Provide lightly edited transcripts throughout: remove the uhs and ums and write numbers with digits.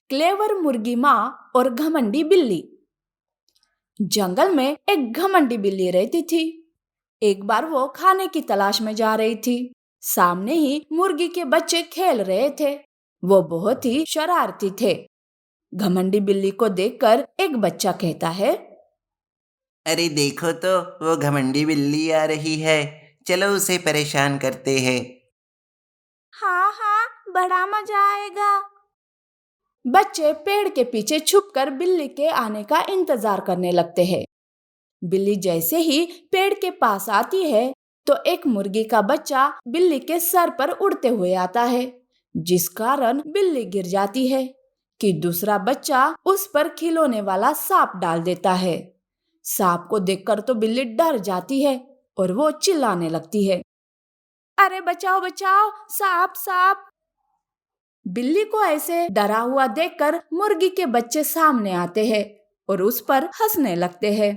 Clever मुर्गी माँ और घमंडी बिल्ली। जंगल में एक घमंडी बिल्ली रहती थी। एक बार वो खाने की तलाश में जा रही थी। सामने ही मुर्गी के बच्चे खेल रहे थे। वो बहुत ही शरारती थे। घमंडी बिल्ली को देखकर एक बच्चा कहता है, अरे देखो तो वो घमंडी बिल्ली आ रही है। चलो उसे परेशान करते हैं। हाँ हाँ, बड़ा मजा आएगा। बच्चे पेड़ के पीछे छुपकर बिल्ली के आने का इंतजार करने लगते हैं। बिल्ली जैसे ही पेड़ के पास आती है तो एक मुर्गी का बच्चा बिल्ली के सर पर उड़ते हुए आता है, जिस कारण बिल्ली गिर जाती है कि दूसरा बच्चा उस पर खिलौने वाला सांप डाल देता है। सांप को देखकर तो बिल्ली डर जाती है और वो चिल्लाने लगती है, अरे बचाओ बचाओ, सांप सांप। बिल्ली को ऐसे डरा हुआ देखकर मुर्गी के बच्चे सामने आते हैं और उस पर हंसने लगते हैं।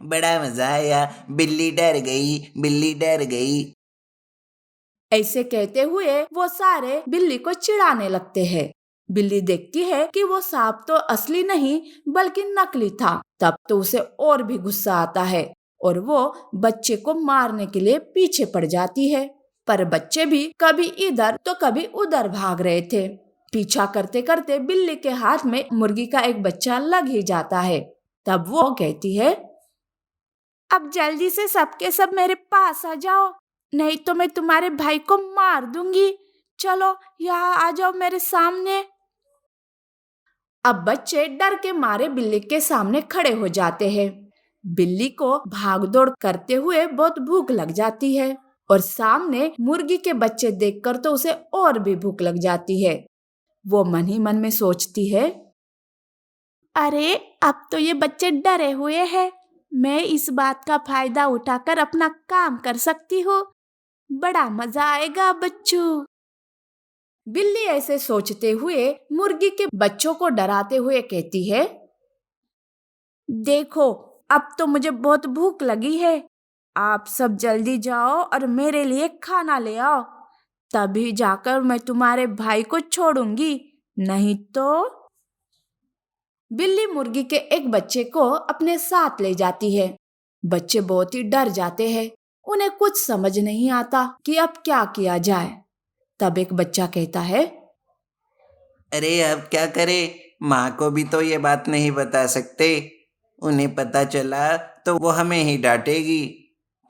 बड़ा मजा आया। बिल्ली डर गई, बिल्ली डर गई। ऐसे कहते हुए वो सारे बिल्ली को चिढ़ाने लगते हैं। बिल्ली देखती है कि वो सांप तो असली नहीं बल्कि नकली था। तब तो उसे और भी गुस्सा आता है और वो बच्चे को मारने के लिए पीछे पड़ जाती है। पर बच्चे भी कभी इधर तो कभी उधर भाग रहे थे। पीछा करते करते बिल्ली के हाथ में मुर्गी का एक बच्चा लग ही जाता है। तब वो कहती है, अब जल्दी से सबके सब मेरे पास आ जाओ, नहीं तो मैं तुम्हारे भाई को मार दूंगी। चलो यहाँ आ जाओ मेरे सामने। अब बच्चे डर के मारे बिल्ली के सामने खड़े हो जाते हैं। बिल्ली को भागदौड़ करते हुए बहुत भूख लग जाती है और सामने मुर्गी के बच्चे देखकर तो उसे और भी भूख लग जाती है। वो मन ही मन में सोचती है, अरे अब तो ये बच्चे डरे हुए हैं, मैं इस बात का फायदा उठाकर अपना काम कर सकती हूँ। बड़ा मजा आएगा बच्चों। बिल्ली ऐसे सोचते हुए मुर्गी के बच्चों को डराते हुए कहती है, देखो अब तो मुझे बहुत भूख लगी है, आप सब जल्दी जाओ और मेरे लिए खाना ले आओ, तभी जाकर मैं तुम्हारे भाई को छोड़ूंगी, नहीं तो। बिल्ली मुर्गी के एक बच्चे को अपने साथ ले जाती है। बच्चे बहुत ही डर जाते हैं। उन्हें कुछ समझ नहीं आता कि अब क्या किया जाए। तब एक बच्चा कहता है, अरे अब क्या करें? माँ को भी तो ये बात नहीं बता सकते। उन्हें पता चला तो वो हमें ही डांटेगी।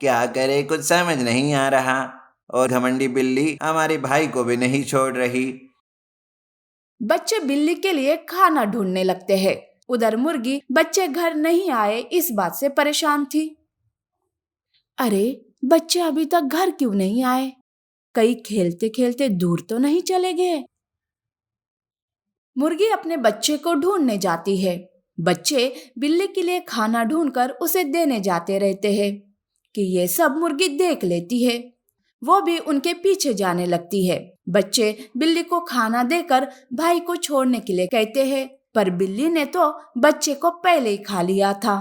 क्या करे कुछ समझ नहीं आ रहा। और घमंडी बिल्ली हमारे भाई को भी नहीं छोड़ रही। बच्चे बिल्ली के लिए खाना ढूंढने लगते हैं। उधर मुर्गी बच्चे घर नहीं आए इस बात से परेशान थी। अरे बच्चे अभी तक घर क्यों नहीं आए? कहीं खेलते खेलते दूर तो नहीं चले गए? मुर्गी अपने बच्चे को ढूंढने जाती है। बच्चे बिल्ली के लिए खाना ढूंढकर उसे देने जाते रहते हैं कि ये सब मुर्गी देख लेती है। वो भी उनके पीछे जाने लगती है। बच्चे बिल्ली को खाना देकर भाई को छोड़ने के लिए कहते हैं, पर बिल्ली ने तो बच्चे को पहले ही खा लिया था।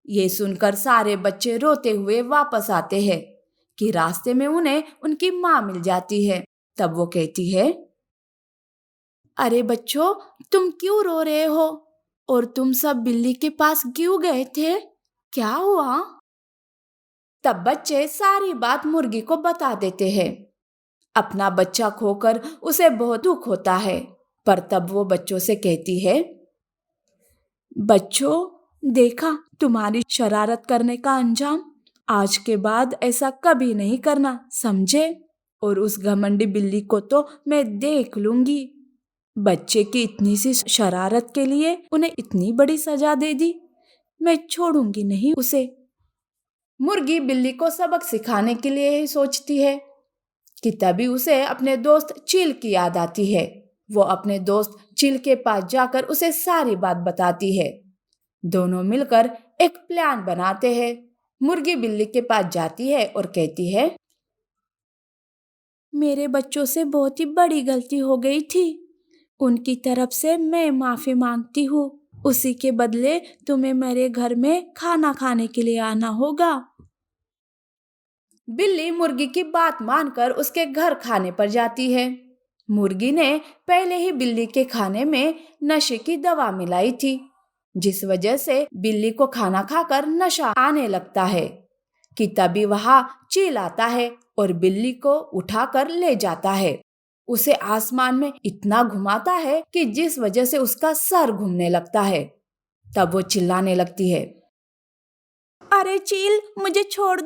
ये सुनकर सारे बच्चे रोते हुए वापस आते हैं कि रास्ते में उन्हें उनकी माँ मिल जाती है। तब वो कहती है, अरे बच्चों, तुम क्यों रो रहे हो? और तुम सब बिल्ली के पास क्यों गए थे? क्या हुआ? तब बच्चे सारी बात मुर्गी को बता देते हैं। अपना बच्चा खोकर उसे बहुत दुख होता है, पर तब वो बच्चों से कहती है, बच्चों, देखा तुम्हारी शरारत करने का अंजाम। आज के बाद ऐसा कभी नहीं करना, समझे? और उस घमंडी बिल्ली को तो मैं देख लूंगी। बच्चे की इतनी सी शरारत के लिए उन्हें इतनी बड़ी सजा दे दी। मैं छोड़ूंगी नहीं उसे। मुर्गी बिल्ली को सबक सिखाने के लिए ही सोचती है कि तभी उसे अपने दोस्त चील की याद आती है। वो अपने दोस्त चील के पास जाकर उसे सारी बात बताती है। दोनों मिलकर एक प्लान बनाते हैं। मुर्गी बिल्ली के पास जाती है और कहती है, मेरे बच्चों से बहुत ही बड़ी गलती हो गई थी, उनकी तरफ से मैं माफी मांगती हूँ। उसी के बदले तुम्हें मेरे घर में खाना खाने के लिए आना होगा। बिल्ली मुर्गी की बात मानकर उसके घर खाने पर जाती है। मुर्गी ने पहले ही बिल्ली के खाने में नशे की दवा मिलाई थी, जिस वजह से बिल्ली को खाना खाकर नशा आने लगता है कि तभी वह चील आता है और बिल्ली को उठाकर ले जाता है। उसे आसमान में इतना घुमाता है कि जिस वजह से उसका सर घूमने लगता है। तब वो चिल्लाने लगती है, अरे चील, मुझे छोड़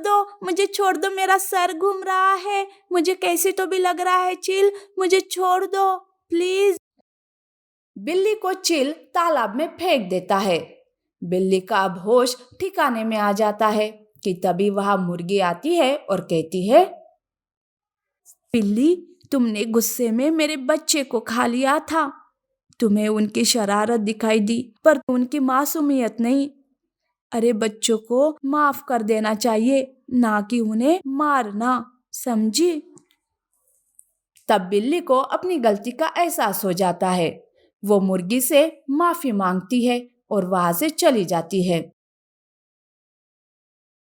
दो, मेरा सर घूम रहा है, मुझे कैसे तो भी लग रहा है चील, मुझे छोड़ दो प्लीज। बिल्ली को चील तालाब में फेंक देता है। बिल्ली का अब होश ठिकाने में आ जाता है कि तभी वह मुर्गी आती है और कहती है, बिल्ली, तुमने गुस्से में मेरे बच्चे को खा लिया था। तुम्हें उनकी शरारत दिखाई दी पर उनकी मासूमियत नहीं। अरे बच्चों को माफ कर देना चाहिए, ना कि उन्हें मारना, समझी? तब बिल्ली को अपनी गलती का एहसास हो जाता है। वो मुर्गी से माफी मांगती है और वहां से चली जाती है।